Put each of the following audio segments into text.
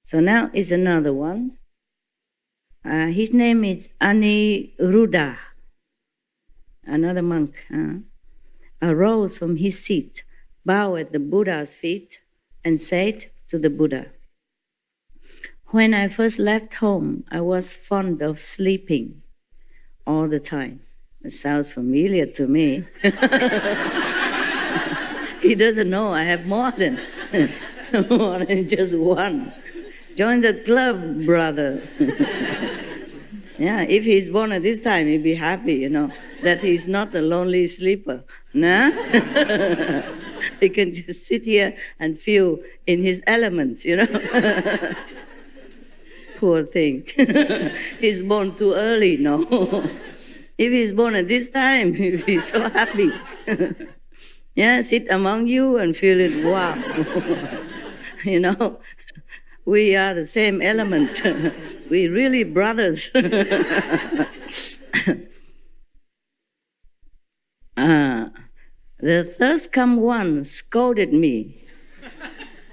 So now is another one. His name is Aniruddha, another monk. Arose from his seat, bowed at the Buddha's feet, and said to the Buddha, "When I first left home, I was fond of sleeping all the time." It sounds familiar to me. He doesn't know I have more than just one. Join the club, brother. Yeah, if he's born at this time, he'd be happy, that he's not a lonely sleeper. Nah? He can just sit here and feel in his element, Poor thing. He's born too early, no. If he's born at this time, he'd be so happy. Yeah, sit among you and feel it, wow. We are the same element. We really brothers. The third-come one scolded me.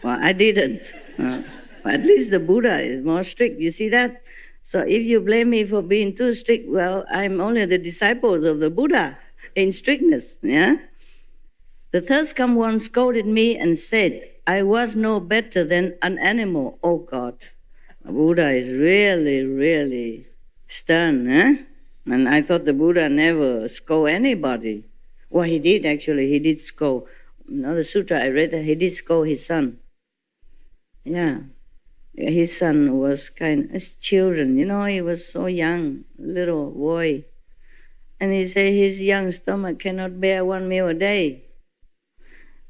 Well, I didn't. At least the Buddha is more strict. You see that? So if you blame me for being too strict, well, I'm only the disciples of the Buddha in strictness. Yeah. The third-come one scolded me and said, "I was no better than an animal, oh God." The Buddha is really, really stern, And I thought the Buddha never scold anybody. Well, he did actually. He did scold. The sutra I read, he did scold his son. Yeah. His son was as children, he was so young, little boy. And he said his young stomach cannot bear one meal a day.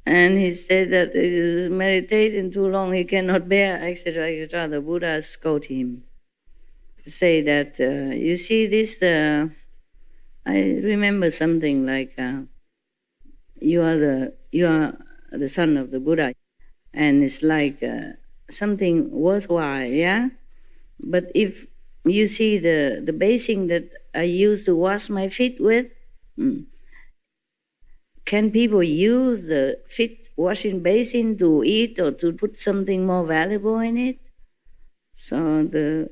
And he said that he is meditating too long, he cannot bear, etc., etc. The Buddha scolded him. Say that, you see this, I remember something like, you are the son of the Buddha, and it's like something worthwhile, yeah? But if you see the basin that I used to wash my feet with, can people use the feet washing basin to eat or to put something more valuable in it? So the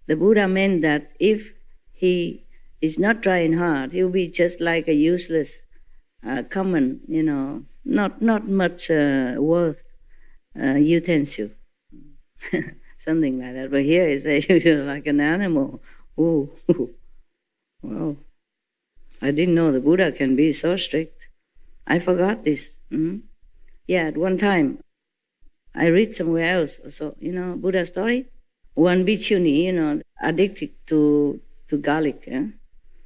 Buddha meant that if he is not trying hard, he will be just like a useless, common, not much worth utensil. Something like that. But here he says you're like an animal. Ooh. Wow. I didn't know the Buddha can be so strict. I forgot this. Yeah, at one time, I read somewhere else. So, Buddha story. One bhikkhuni, addicted to garlic.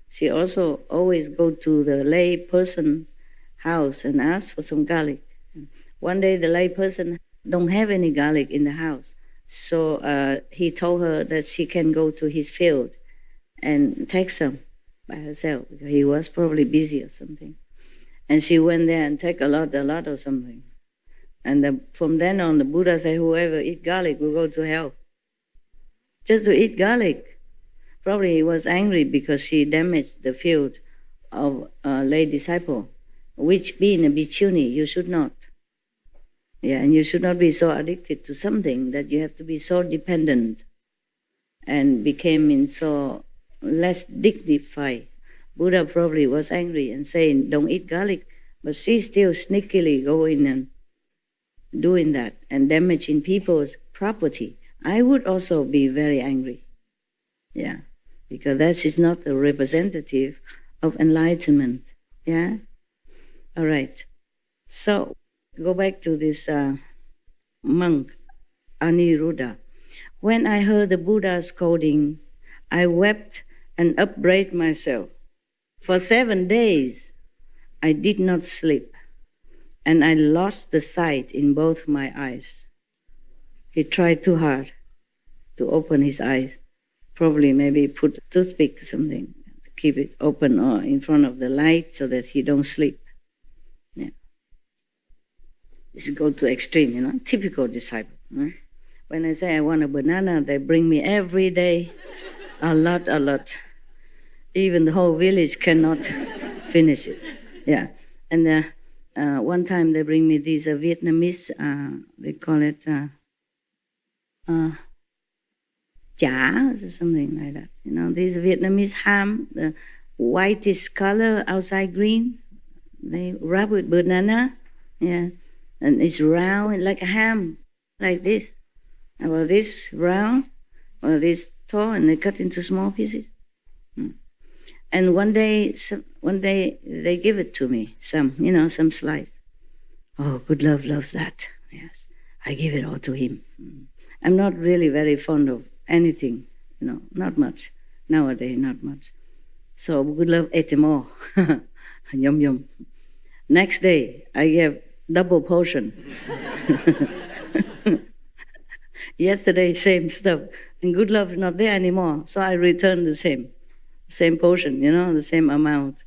She also always go to the lay person's house and ask for some garlic. One day the lay person don't have any garlic in the house. So he told her that she can go to his field and take some by herself, because he was probably busy or something. And she went there and take a lot or something. And from then on, the Buddha said, whoever eat garlic will go to hell. Just to eat garlic. Probably he was angry because she damaged the field of a lay disciple, which being a bhikkhuni, you should not. Yeah, and you should not be so addicted to something that you have to be so dependent and became so less dignified. Buddha probably was angry and saying, don't eat garlic, but she still sneakily going and doing that and damaging people's property. I would also be very angry. Yeah, because that is not a representative of enlightenment. Yeah? All right. So, go back to this monk, Aniruddha. When I heard the Buddha scolding, I wept and upbraided myself. For 7 days, I did not sleep, and I lost the sight in both my eyes. He tried too hard to open his eyes. Probably maybe put a toothpick or something to keep it open or in front of the light so that he don't sleep. Yeah. This go to extreme, typical disciple. Right? When I say I want a banana, they bring me every day a lot. Even the whole village cannot finish it. Yeah. And one time they bring me these Vietnamese, they call it chả or something like that. You know, these Vietnamese ham, the whitish color outside green, they wrap with banana, yeah, and it's round like a ham, like this. About this round, or this tall, and they cut into small pieces. And one day they give it to me, some slice. Oh, Good Love loves that. Yes, I give it all to him. I'm not really very fond of anything, not much. Nowadays, not much. So Good Love ate them all. Yum, yum. Next day, I gave double portion. Yesterday, same stuff. And Good Love is not there anymore, so I returned the same portion, the same amount.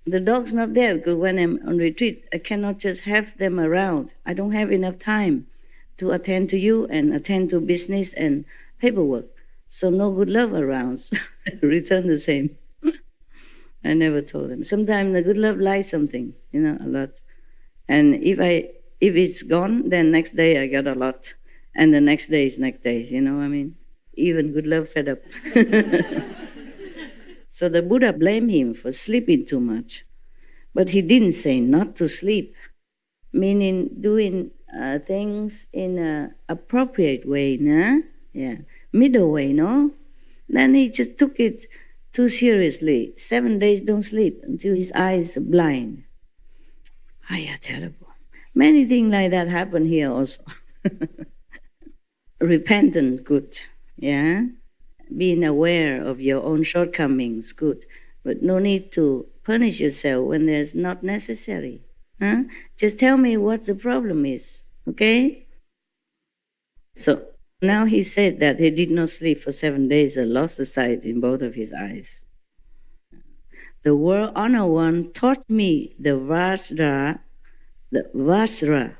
The dog's not there because when I'm on retreat, I cannot just have them around. I don't have enough time to attend to you and attend to business and paperwork. So no Good Love around, so I return the same. I never told them. Sometimes the Good Love likes something, a lot. And if it's gone, then next day I get a lot. And the next day is next day, Even Good Love fed up. So the Buddha blamed him for sleeping too much. But he didn't say not to sleep, meaning doing things in an appropriate way, no? Yeah, middle way, no? Then he just took it too seriously. 7 days don't sleep until his eyes are blind. Yeah, terrible. Many things like that happen here also. Repentance, good, yeah? Being aware of your own shortcomings, good. But no need to punish yourself when it's not necessary. Huh? Just tell me what the problem is, okay? So now he said that he did not sleep for 7 days and lost the sight in both of his eyes. The World Honor One taught me the Vajra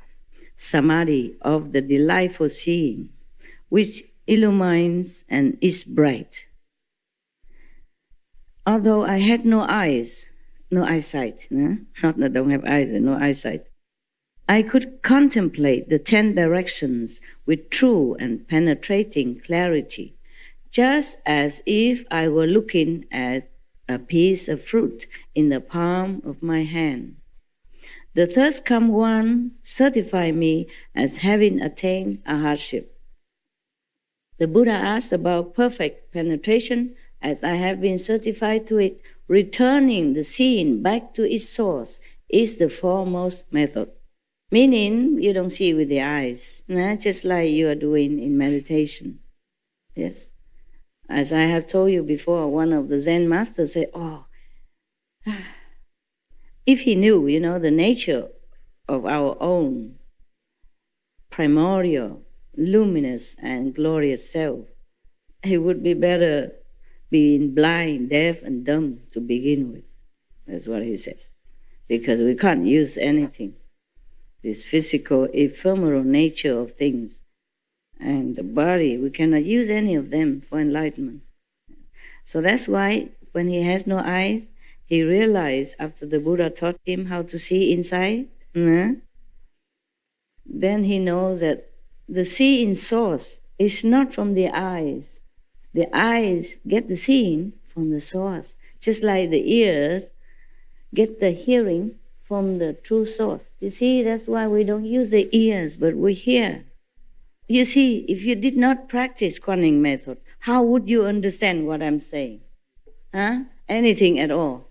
Samadhi of the delightful seeing, which illumines and is bright. Although I had no eyesight, not that I don't have eyes, no eyesight, I could contemplate the 10 directions with true and penetrating clarity, just as if I were looking at a piece of fruit in the palm of my hand. The third come one certified me as having attained a hardship. The Buddha asked about perfect penetration, as I have been certified to it. Returning the seeing back to its source is the foremost method. Meaning, you don't see with the eyes, just like you are doing in meditation. Yes. As I have told you before, one of the Zen masters said, if he knew, the nature of our own primordial, luminous and glorious self, he would be better being blind, deaf, and dumb to begin with. That's what he said. Because we can't use anything. This physical, ephemeral nature of things and the body, we cannot use any of them for enlightenment. So that's why when he has no eyes, he realized after the Buddha taught him how to see inside, then he knows that the seeing source is not from the eyes. The eyes get the seeing from the source, just like the ears get the hearing from the true source. You see, that's why we don't use the ears, but we hear. You see, if you did not practice Kuan Yin method, how would you understand what I'm saying? Anything at all.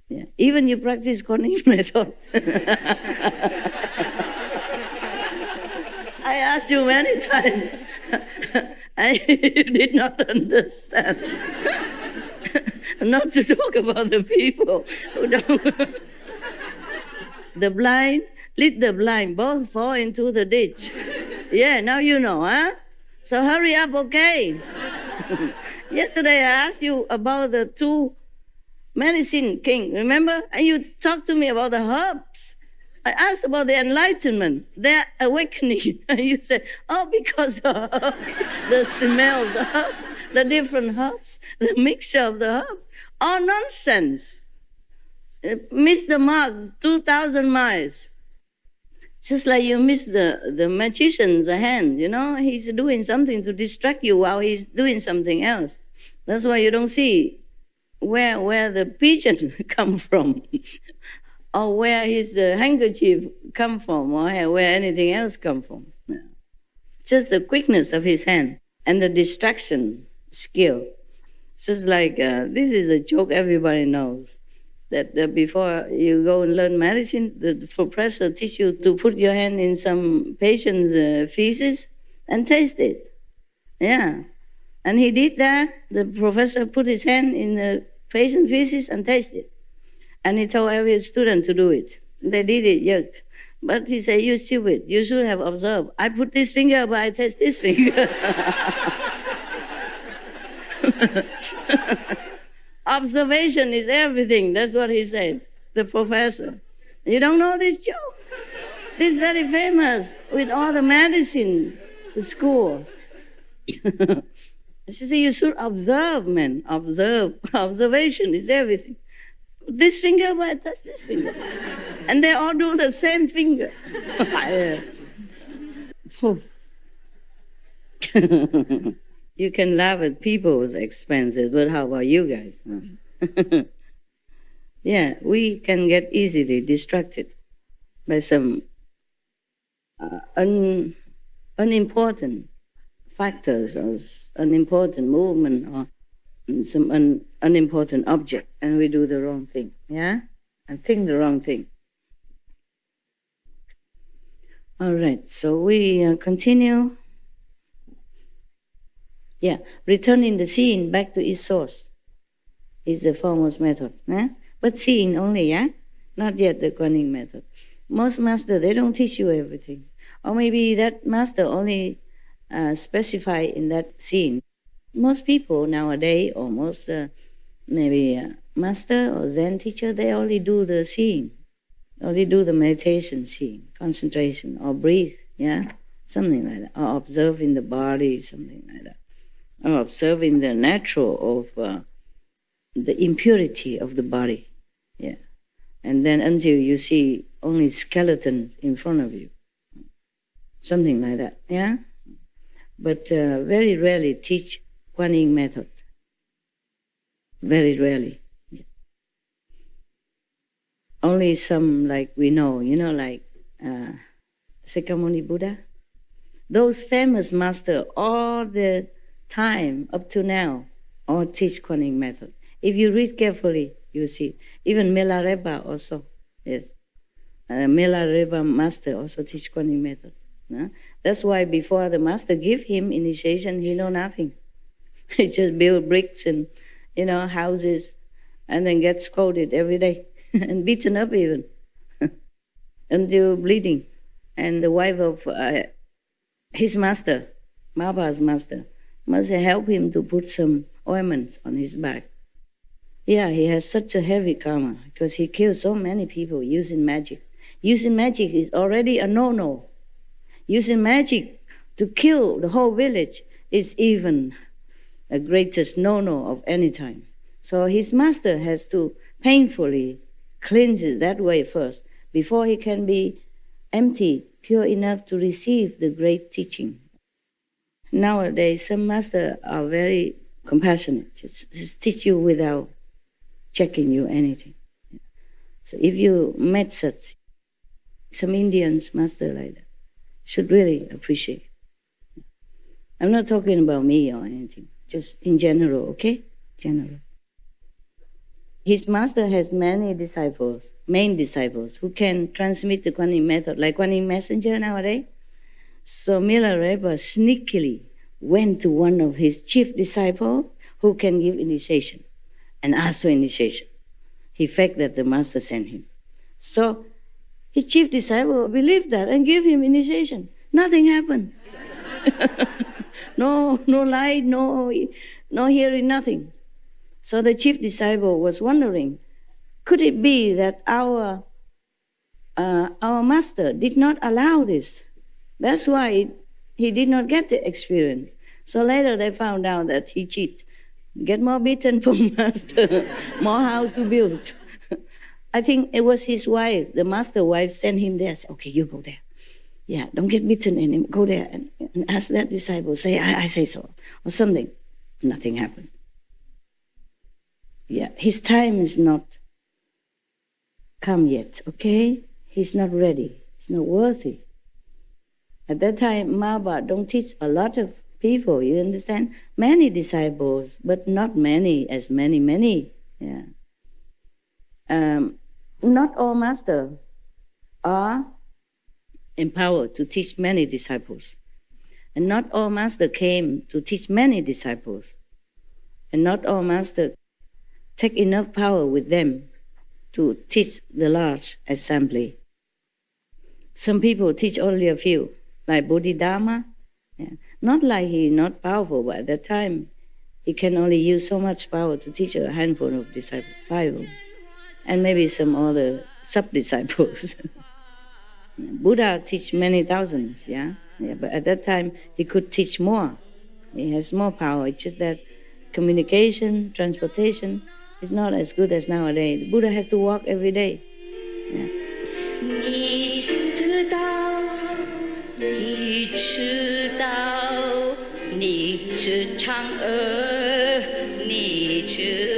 Yeah. Even you practice Kuan Yin method. I asked you many times. I did not understand. Not to talk about the people who don't. The blind, lead the blind, both fall into the ditch. Yeah, now you know, huh? So hurry up, okay? Yesterday I asked you about the 2 medicine king, remember? And you talked to me about the herbs. I asked about the enlightenment, their awakening. And you said, because the herbs, the smell of the herbs, the different herbs, the mixture of the herbs, all nonsense. Missed the mark 2,000 miles. Just like you miss the magician's hand, he's doing something to distract you while he's doing something else. That's why you don't see where the pigeon come from, or where his handkerchief come from, or where anything else come from. Yeah. Just the quickness of his hand and the distraction skill. Just like this is a joke everybody knows. That before you go and learn medicine, the professor teach you to put your hand in some patient's feces and taste it. Yeah. And he did that. The professor put his hand in the patient's feces and tasted it. And he told every student to do it. They did it, yuck. But he said, you stupid, you should have observed. I put this finger, but I taste this finger. Observation is everything. That's what he said, the professor. You don't know this joke? This is very famous with all the medicine, the school. She said, you should observe, man. Observe. Observation is everything. This finger, but I touch this finger. And they all do the same finger. You can laugh at people's expenses, but how about you guys? Yeah, we can get easily distracted by some unimportant factors or unimportant movement or some unimportant object, and we do the wrong thing, yeah? And think the wrong thing. All right, so we continue. Yeah, returning the seeing back to its source is the foremost method. But seeing only, yeah? Not yet the Kuan Yin method. Most masters, they don't teach you everything. Or maybe that master only specify in that seeing. Most people nowadays, or most master or Zen teacher, they only do the seeing. Only do the meditation seeing, concentration, or breathe, yeah? Something like that. Or observing the body, something like that. Or observing the natural of the impurity of the body, yeah. And then until you see only skeletons in front of you, something like that, yeah. But very rarely teach Kuan Yin method. Very rarely, yes. Only some like we know, like Sakyamuni Buddha. Those famous masters, all the time up to now, all teach Kuan Yin method. If you read carefully, you see. Even Milarepa also, yes. Milarepa master also teach Kuan Yin method. That's why before the master give him initiation, he know nothing. He just build bricks and houses, and then get scolded every day and beaten up even until bleeding. And the wife of his master, Maba's master, must help him to put some ointments on his back. Yeah, he has such a heavy karma because he killed so many people using magic. Using magic is already a no-no. Using magic to kill the whole village is even the greatest no-no of any time. So his master has to painfully cleanse it that way first before he can be empty, pure enough to receive the great teaching. Nowadays, some masters are very compassionate, just teach you without checking you anything. So if you met such, some Indians master like that, should really appreciate. I'm not talking about me or anything, just in general, okay? General. His master has many disciples, main disciples, who can transmit the Kuan Yin method, like Kuan Yin messenger nowadays. So Milarepa sneakily went to one of his chief disciples who can give initiation and asked for initiation. He faked that the master sent him. So his chief disciple believed that and gave him initiation. Nothing happened. No light, no hearing, nothing. So the chief disciple was wondering, could it be that our master did not allow this? That's why he did not get the experience. So later they found out that he cheated. Get more beaten from master, more house to build. I think it was his wife, the master wife, sent him there. Said, okay, you go there. Yeah, don't get bitten and go there and ask that disciple, say, I say so, or something. Nothing happened. Yeah, his time is not come yet, okay? He's not ready. He's not worthy. At that time, Mahabharata don't teach a lot of people, you understand? Many disciples, but not many as many. Yeah. Not all masters are empowered to teach many disciples. And not all masters came to teach many disciples. And not all masters take enough power with them to teach the large assembly. Some people teach only a few, like Bodhidharma. Yeah. Not like he not powerful, but at that time, he can only use so much power to teach a handful of disciples, 5, and maybe some other sub-disciples. Buddha teach many thousands, yeah, but at that time, he could teach more. He has more power. It's just that communication, transportation is not as good as nowadays. The Buddha has to walk every day. Yeah. 你知